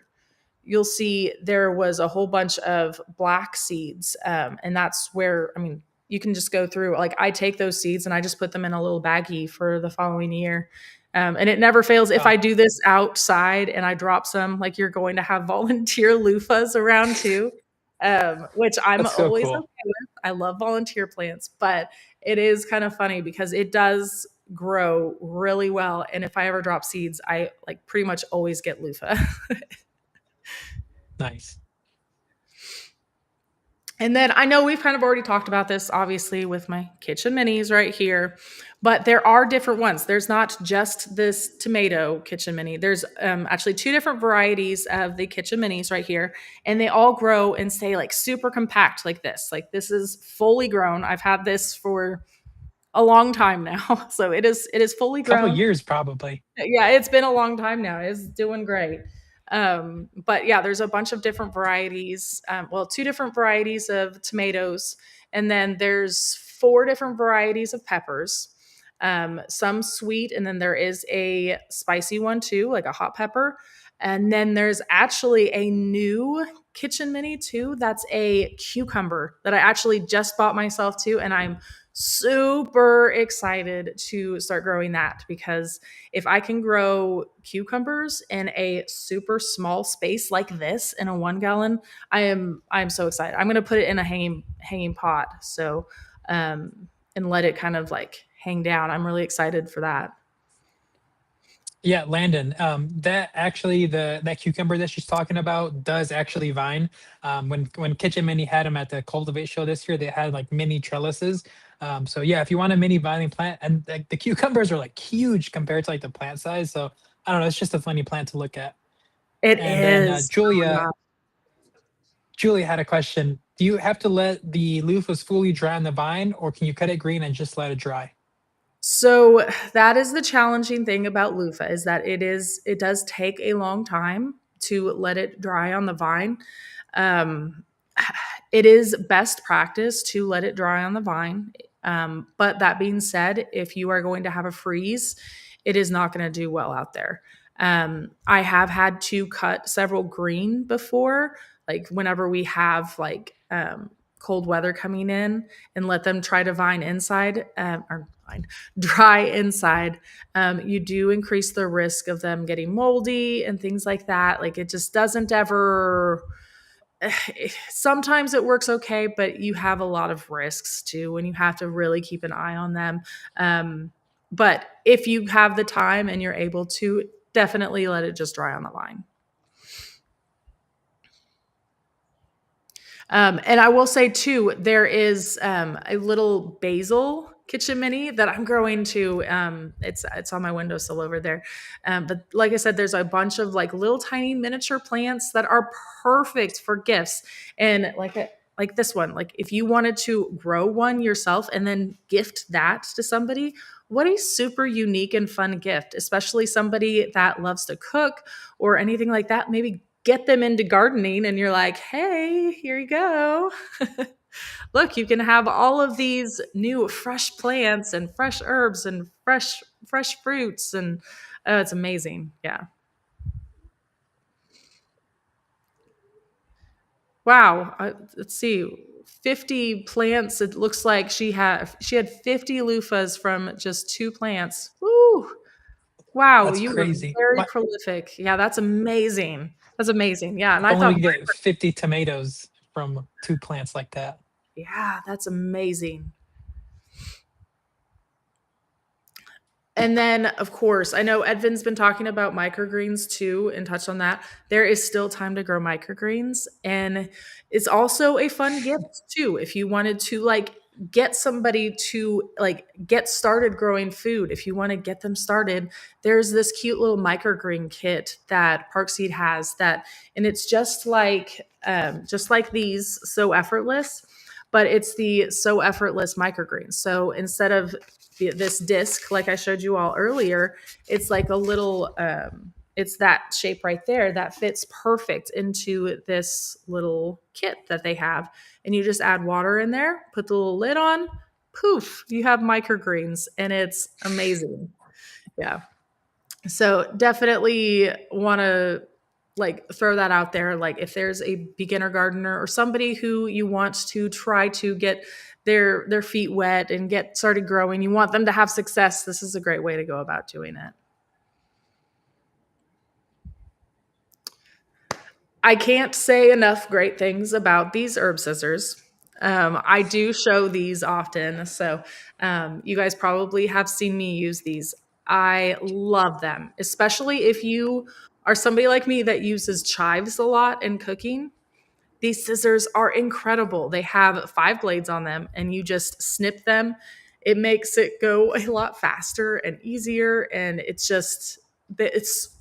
you'll see there was a whole bunch of black seeds. And that's where, I mean, you can just go through. Like I take those seeds and I just put them in a little baggie for the following year. And it never fails. If Oh, I do this outside and I drop some, like you're going to have volunteer loofahs around too, which I'm that's so always cool. okay with. I love volunteer plants, but it is kind of funny because it does grow really well. And if I ever drop seeds, I like pretty much always get loofah. Nice. And then I know we've kind of already talked about this, obviously, with my kitchen minis right here, but there are different ones. There's not just this tomato kitchen mini. There's actually two different varieties of the kitchen minis right here, and they all grow and stay like super compact like this. Like this is fully grown. I've had this for a long time now, so it is fully Couple grown. years probably. Yeah, it's been a long time now. It's doing great. But yeah, there's a bunch of different varieties. Well, two different varieties of tomatoes, and then there's four different varieties of peppers. Some sweet, and then there is a spicy one too, like a hot pepper. And then there's actually a new kitchen mini too. That's a cucumber that I actually just bought myself too, and I'm super excited to start growing that, because if I can grow cucumbers in a super small space like this in a 1 gallon, I'm so excited. I'm gonna put it in a hanging pot, so and let it kind of like hang down. I'm really excited for that. Yeah, Landon. That actually that cucumber that she's talking about does actually vine. When Kitchen Mini had them at the Cultivate show this year, they had like mini trellises. So yeah, if you want a mini vining plant, and like the cucumbers are like huge compared to like the plant size. So I don't know, it's just a funny plant to look at. It And then is. Oh, yeah. Julia had a question. Do you have to let the loofahs fully dry on the vine, or can you cut it green and just let it dry? So that is the challenging thing about loofah, is that it does take a long time to let it dry on the vine. Um, it is best practice to let it dry on the vine. But that being said, if you are going to have a freeze, it is not going to do well out there. I have had to cut several green before, like whenever we have like cold weather coming in, and let them try to vine inside, or vine, dry inside. You do increase the risk of them getting moldy and things like that. Like it just doesn't ever. Sometimes it works okay, but you have a lot of risks too, and you have to really keep an eye on them. But if you have the time and you're able to, definitely let it just dry on the vine. And I will say too, there is a little basil kitchen mini that I'm growing to. It's on my windowsill over there. But like I said, there's a bunch of like little tiny miniature plants that are perfect for gifts. And like this one, like if you wanted to grow one yourself and then gift that to somebody, what a super unique and fun gift, especially somebody that loves to cook or anything like that. Maybe get them into gardening and you're like, hey, here you go. Look, you can have all of these new fresh plants and fresh herbs and fresh fruits, and it's amazing. Yeah. Wow. Let's see. 50 plants. It looks like she had 50 loofahs from just two plants. Woo! Wow, That's you were crazy. very What? prolific. Yeah, that's amazing. That's amazing. Yeah, and If I only we thought, could get 50 tomatoes from two plants like that. yeah, that's amazing. And then, of course, I know Edvin's been talking about microgreens too and touched on that. There is still time to grow microgreens. And it's also a fun gift too. If you wanted to like get somebody to like get started growing food, if you want to get them started, there's this cute little microgreen kit that Parkseed has that, and it's just like these So Effortless, but it's the So Effortless microgreens. So instead of this disc like I showed you all earlier, it's like a little it's that shape right there that fits perfect into this little kit that they have, and you just add water in there, put the little lid on, poof, you have microgreens, and it's amazing. Yeah, so definitely want to like throw that out there, like if there's a beginner gardener or somebody who you want to try to get their feet wet and get started growing, you want them to have success, this is a great way to go about doing it. I can't say enough great things about these herb scissors. I do show these often, so you guys probably have seen me use these. I love them, especially if you are somebody like me that uses chives a lot in cooking. These scissors are incredible. They have 5 blades on them, and you just snip them. It makes it go a lot faster and easier, and it's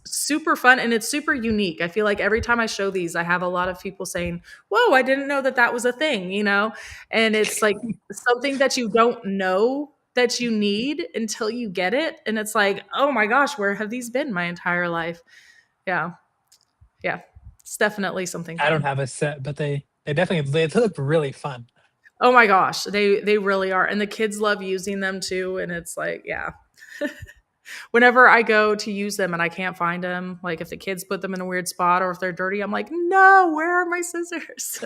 super fun and it's super unique. I feel like every time I show these, I have a lot of people saying, "Whoa, I didn't know that that was a thing," you know? And it's like something that you don't know that you need until you get it, and it's like, "Oh my gosh, where have these been my entire life?" Yeah. Yeah. It's definitely something I don't fun. have a set, but they definitely they look really fun. Oh my gosh, they really are, and the kids love using them too, and it's like, yeah. Whenever I go to use them and I can't find them, like if the kids put them in a weird spot or if they're dirty, I'm like, "No, where are my scissors?"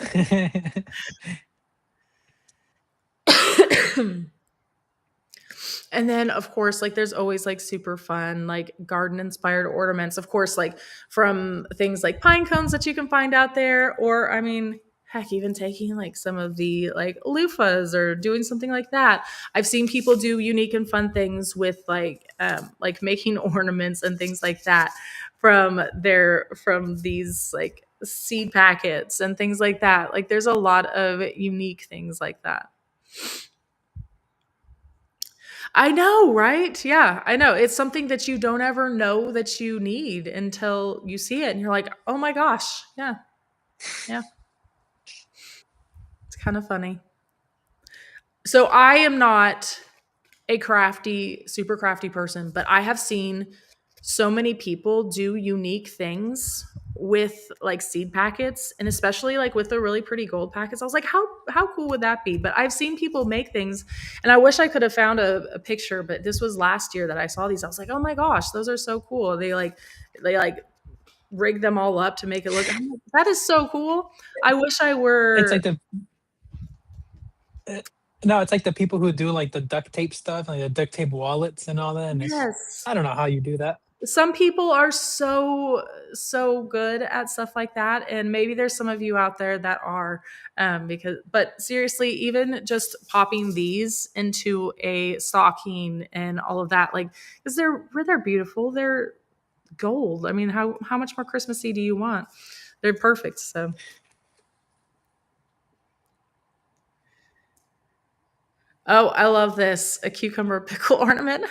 And then of course, like there's always like super fun, like garden inspired ornaments, of course, like from things like pine cones that you can find out there, or I mean, heck, even taking like some of the like loofahs or doing something like that. I've seen people do unique and fun things with like making ornaments and things like that from these like seed packets and things like that. Like there's a lot of unique things like that. I know, right? Yeah, I know. It's something that you don't ever know that you need until you see it and you're like, "Oh my gosh." Yeah. Yeah. It's kind of funny. So I am not a crafty, super crafty person, but I have seen so many people do unique things with like seed packets, and especially like with the really pretty gold packets. I was like, how cool would that be? But I've seen people make things, and I wish I could have found a picture, but this was last year that I saw these. I was like, oh my gosh, those are so cool. They like rig them all up to make it look. I'm like, that is so cool. I wish I It's were. like the uh, no, it's like the people who do like the duct tape stuff, like the duct tape wallets and all that. And it's Yes. I don't know how you do that. Some people are so good at stuff like that, and maybe there's some of you out there that are, because but seriously, even just popping these into a stocking and all of that, like, because they're beautiful, they're gold. I mean, how much more Christmassy do you want? They're perfect. So oh, I love this, a cucumber pickle ornament.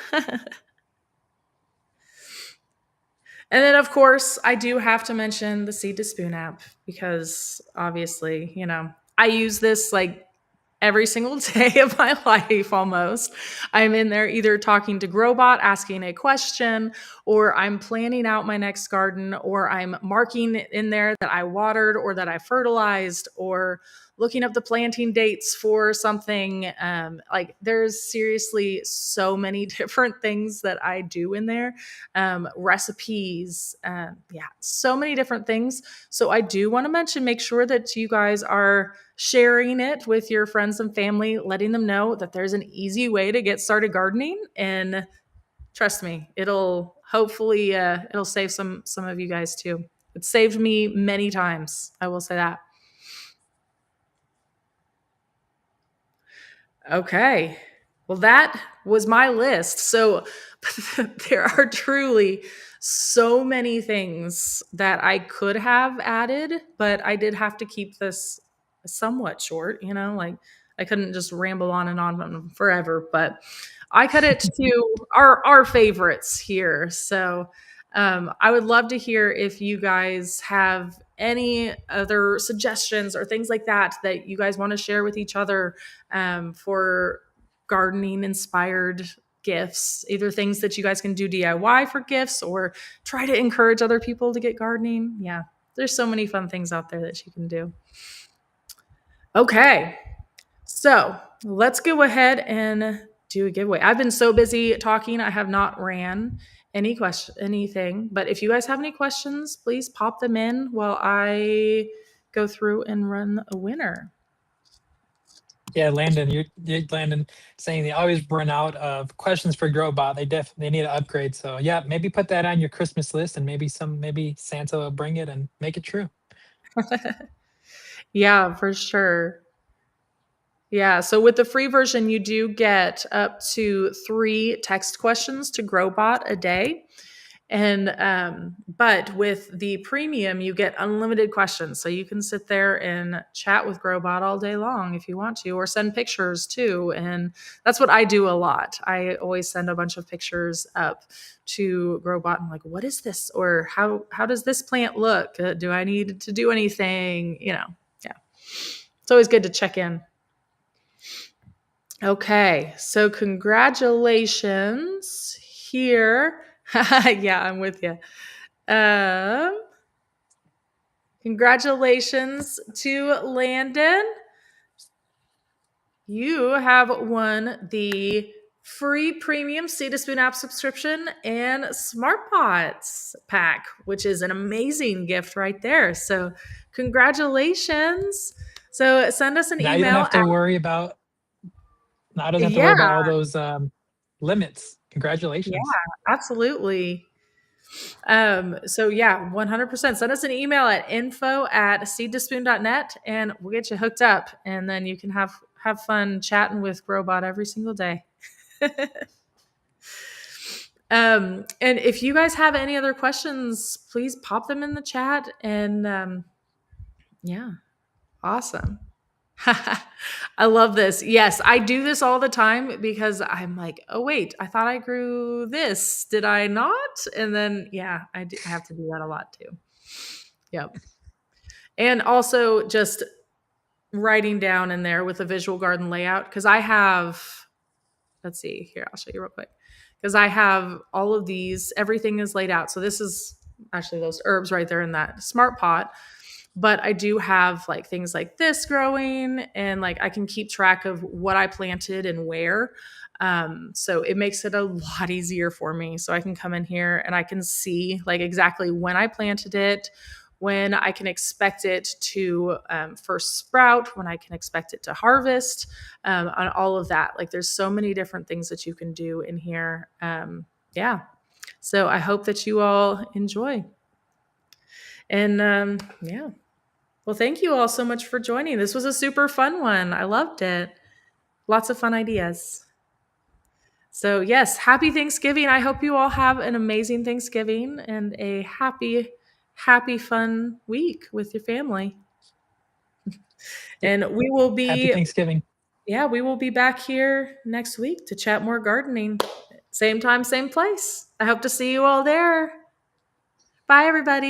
And then, of course, I do have to mention the Seed to Spoon app because obviously, I use this like every single day of my life almost. I'm in there either talking to Growbot, asking a question, or I'm planning out my next garden, or I'm marking in there that I watered or that I fertilized, or looking up the planting dates for something. Like there's seriously so many different things that I do in there, recipes, yeah, so many different things. So I do want to mention, make sure that you guys are sharing it with your friends and family, letting them know that there's an easy way to get started gardening. And trust me, it'll hopefully it'll save some of you guys too. It saved me many times. I will say that. Okay. Well, that was my list. So there are truly so many things that I could have added, but I did have to keep this somewhat short, like I couldn't just ramble on and on forever, but I cut it to our favorites here. So I would love to hear if you guys have any other suggestions or things like that that you guys want to share with each other, for gardening inspired gifts, either things that you guys can do DIY for gifts or try to encourage other people to get gardening. Yeah, there's so many fun things out there that you can do. Okay, so let's go ahead and do a giveaway. I've been so busy talking, I have not ran anything. But if you guys have any questions, please pop them in while I go through and run a winner. Yeah, Landon, you're Landon saying they always run out of questions for Growbot. They need to upgrade. So yeah, maybe put that on your Christmas list, and maybe Santa will bring it and make it true. Yeah, for sure. Yeah, so with the free version, you do get up to 3 text questions to Growbot a day. And but with the premium, you get unlimited questions. So you can sit there and chat with Growbot all day long if you want to, or send pictures too. And that's what I do a lot. I always send a bunch of pictures up to Growbot. I'm like, what is this? Or how does this plant look? Do I need to do anything? Yeah. It's always good to check in. Okay, so congratulations here. Yeah, I'm with you. Um, Congratulations to Landon. You have won the free premium Seed to Spoon app subscription and Smart Pots pack, which is an amazing gift right there. So, congratulations. So, send us an Now you don't email have to at, worry about Now I don't have to worry about all yeah, those limits. Yeah, Congratulations. absolutely. So yeah, 100%. Send us an email at info@seedtospoon.net and we'll get you hooked up. And then you can have fun chatting with Growbot every single day. And if you guys have any other questions, please pop them in the chat. And yeah, awesome. I love this. Yes, I do this all the time because I'm like, oh wait, I thought I grew this. Did I not? And then yeah, I have to do that a lot too. Yep. And also just writing down in there with a visual garden layout because I have, let's see here, I'll show you real quick. Because I have all of these, everything is laid out. So this is actually those herbs right there in that smart pot. But I do have like things like this growing and like I can keep track of what I planted and where. So it makes it a lot easier for me. So I can come in here and I can see like exactly when I planted it, when I can expect it to first sprout, when I can expect it to harvest, on all of that. Like there's so many different things that you can do in here. Yeah. So I hope that you all enjoy. And yeah. Well, thank you all so much for joining. This was a super fun one. I loved it. Lots of fun ideas. So, yes, happy Thanksgiving. I hope you all have an amazing Thanksgiving and a happy, fun week with your family. Yep. And we will Happy be, Thanksgiving. yeah, we will be back here next week to chat more gardening. Same time, same place. I hope to see you all there. Bye, everybody.